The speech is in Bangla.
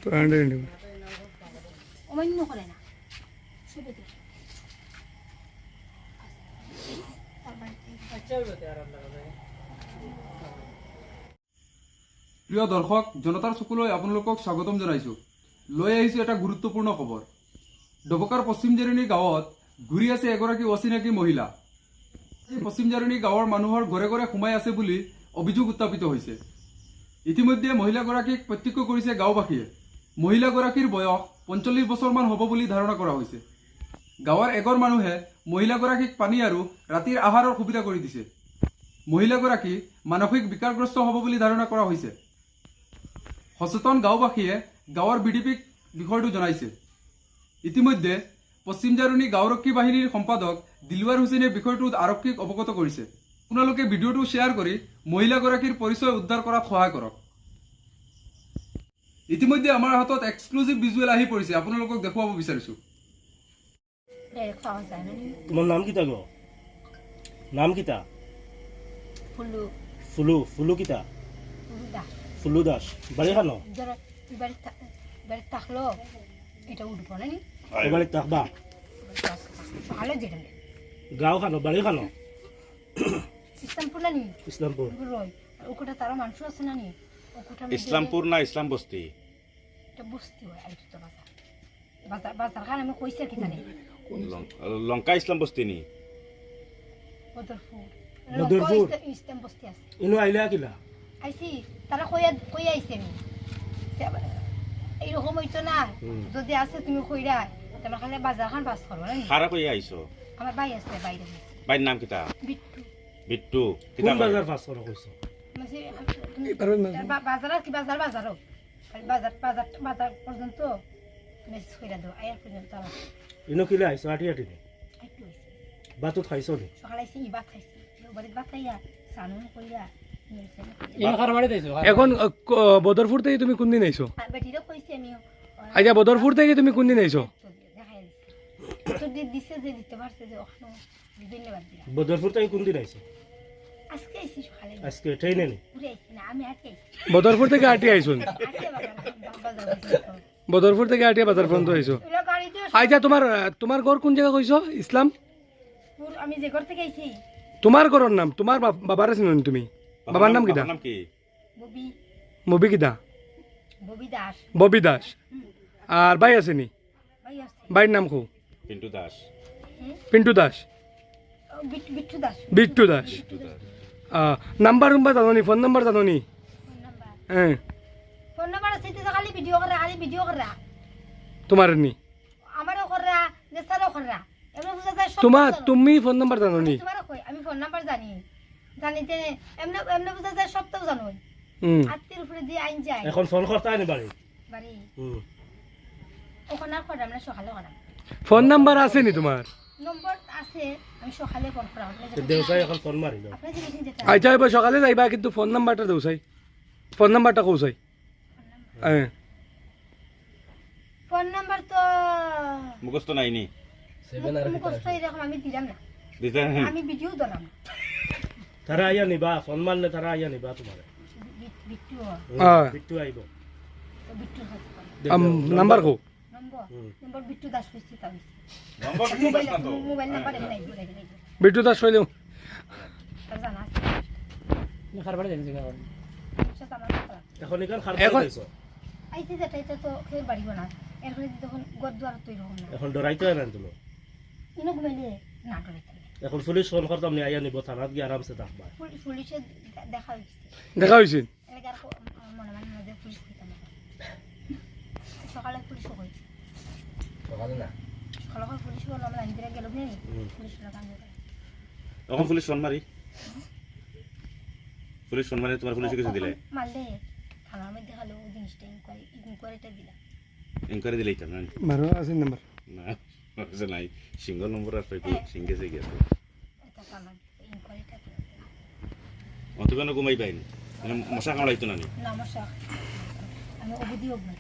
তো আন্ডার অমান্য করে না সবে তো প্রিয় দর্শক জনতার চকুলৈ আপোনালোকক স্বাগতম জনাইছোঁ। লৈ আহিছোঁ এটা গুৰুত্বপূৰ্ণ খবৰ। ডবকাৰ পশ্চিম জাৰণী গাঁৱত ঘূৰি আছে এগৰাকী অচিনাকি মহিলা। পশ্চিম জাৰণী গাঁৱৰ মানুহৰ ঘৰে ঘৰে সোমাই আছে বুলি অভিযোগ উত্থাপিত হৈছে। ইতিমধ্যে মহিলাগৰাকীক প্ৰত্যক্ষ কৰিছে গাঁওবাসীয়ে। মহিলাগৰাকীৰ বয়স ৪৫ বছৰমান হ'ব বুলি ধাৰণা কৰা হৈছে। গাঁৱৰ এঘৰ মানুহে মহিলাগৰাকীক পানী আৰু ৰাতিৰ আহাৰৰ সুবিধা কৰি দিছে। মহিলাগৰাকী মানসিক বিকাৰগ্ৰস্ত হ'ব বুলি ধাৰণা কৰা হৈছে। সচেতন গাঁওবাসীয়ে গাঁৱৰ বিডিপিক বিষয়টো জনাইছে। ইতিমধ্যে পশ্চিম জাৰণী গাঁওৰক্ষী বাহিনীৰ সম্পাদক দিলৱাৰ হুছেইনে বিষয়টোত আৰক্ষীক অৱগত কৰিছে। আপোনালোকে ভিডিঅ'টো শ্বেয়াৰ কৰি মহিলাগৰাকীৰ পৰিচয় উদ্ধাৰ কৰাত সহায় কৰক। ইতিমধ্যে আমাৰ হাতত এক্সক্লুজিভ ভিজুৱেল আহি পৰিছে, আপোনালোকক দেখুৱাব বিচাৰিছোঁ। তোমার নাম কিতা গো? নাম কিতা? ফুলু ফুলু ফুলু কিতা? ফুলু দা ফুলু দাস। বাড়ি খানো? যারা বাড়ি থাকলো এটা উঠবো না নি বাড়ি থাকবা? সকালে যেটা গাঁও খানো বাড়ি খানো? ইসলামপুর না নি ইসলামপুর। রয় ওটা তারা মানুষ আছে না নি ওটা ইসলামপুর না ইসলাম বস্তি? এটা বস্তি হয় আর তো বাজার বাজার বাজার খান আমি কইছে কি জানি লঙ্কা ইসলাম বস্তি নি? বদরপুর বদরপুর ইসলাম বস্তি আছে। ইনো আইলা কিলা? আইছি তারা কই আইছে আমি এইরকম হইতো না যদি আছে তুমি কইরা তোমার খালি বাজার খান বাস করো না খারা কই আইছো? আমার ভাই আছে বাইরে বাইর নাম কিতা? বিট্টু বিট্টু। কোন কিতা বাজার পাস করো কইছো? বাজার কি বাজার বাজারও বাজার বাজার বাজার পর্যন্ত মেসেজ কইরা দাও আয়ার পর্যন্ত আমার ইনো কিলা আইছো আটি আটি নে? একটু হইছে বাতুত খাইছো নি? সকালে আইছি ভাত খাইছি বাড়িতে ভাত খাইয়া সানুন কইরা এখন বদরপুর থেকে তুমি কোন দিন আইছো? বেটিরও কইছি আমি আচ্ছা বদরপুর থেকে তুমি কোন দিন আইছো? দেখাই দিছি তো দিছে যে দিতে পারছে যে ওখানে ধন্যবাদ দিলাম। বদরপুর থেকে কোন দিন আইছো? আজকে আইছি সকালে আজকে ট্রেনে নি? ঘুরে আইছি না আমি হাঁটি আইছি বদরপুর থেকে আটি আইছো? হাঁটি বাজার বাজার বদরপুর থেকে আটি বাজার পর্যন্ত আইছো। ওলা গাড়িতে আচ্ছা তোমার ঘর কোন জায়গা কইছো? ইসলাম আমি যে ঘর থেকে আইছি তোমার ঘরের নাম তোমার বাবার চিনি তুমি? বাবার নাম কিটা? নাম কি? ববি মবি কিটা? ববি দাস ববি দাস। আর ভাই আছে নি? ভাই আছে ভাইয়ের নাম কো? পিন্টু দাস। পিন্টু দাস। বিট্টু দাস বিট্টু দাস। নাম্বার জানো নি? ফোন নাম্বার জানো নি? ফোন নাম্বার হ্যাঁ ফোন নাম্বার আছে তো খালি ভিডিও করা তোমার নি? আমারও করা নেসারও করা এমন বুঝা যায় সব তুমি ফোন নাম্বার জানো নি? তোমারও কই আমি ফোন নাম্বার জানিতে এমন বুঝা যায় সব তো জানো আত্মীর উপরে দিয়ে আইন যায় এখন ফোন করতে নি বাড়ি? বাড়ি ওখানে আর করা আমরা সকালে করা ফোন নাম্বার আছে নি তোমার? নম্বর আছে আমি সকালে ফোন করা দেউসাই এখন ফোন মারি দাও। আপনি যে মেশিন যেটা আচ্ছা এবার সকালে যাইবা কিন্তু ফোন নাম্বারটা দেও চাই। ফোন নাম্বারটা কৌ চাই? হ্যাঁ ফোন নাম্বার তো মুখস্থ নাই নি? মুখস্থ এরকম আমি দিলাম না দিতে আমি ভিডিও ধরাম তারা আইয়া নিবা ফোন মারলে তারা আইয়া নিবা তোমার বিট্টু বিট্টু আইব। বিট্টু নাম্বার কৌ? নম্বর বিট্টু দাস কইছি তাই নম্বর বিট্টু দাস না তো? মোবাইল নাম্বার এমন নাই বিট্টু দাস কইলেও জানা আছে এখন এখান খারাপ এখন- হইছো? আইতে যেটা এটা তো খেয়ে বাড়িব না এরপরে তখন গদ্দার তৈরি হব না এখন ডরাইতে হয় না তুমি? ইনো ঘুমাইলে না ডরাইতে এখন পুলিশ ফোন করতাম নি আইয়া নিব থানাত গিয়ে আরামসে থাকবা। পুলিশে দেখা হয়েছে দেখা হয়েছে? এলাকার মনে মধ্যে পুলিশ হইতাম সকালে পুলিশও হয়েছে সকালে পুলিশ হলো আমরা আইন গেল নেই পুলিশ তখন পুলিশ ফোন মারি? পুলিশ ফোন মারি তোমার পুলিশে কিছু দিলে? মারলে থানার মধ্যে হলো জিনিসটা ইনকোয়ারিটা দিলাম ইনকোয়ারি দিলেই তো না? মারো আছে নাম্বার না আছে নাই সিঙ্গল নম্বর আর পাইবি সিঙ্গেসে গেছে এটা থানার ইনকোয়ারিটা অত কেন ঘুমাই পাইনি? মশা কামড়াইতো না নি? নমস্কার আমি অবধি অগ্নি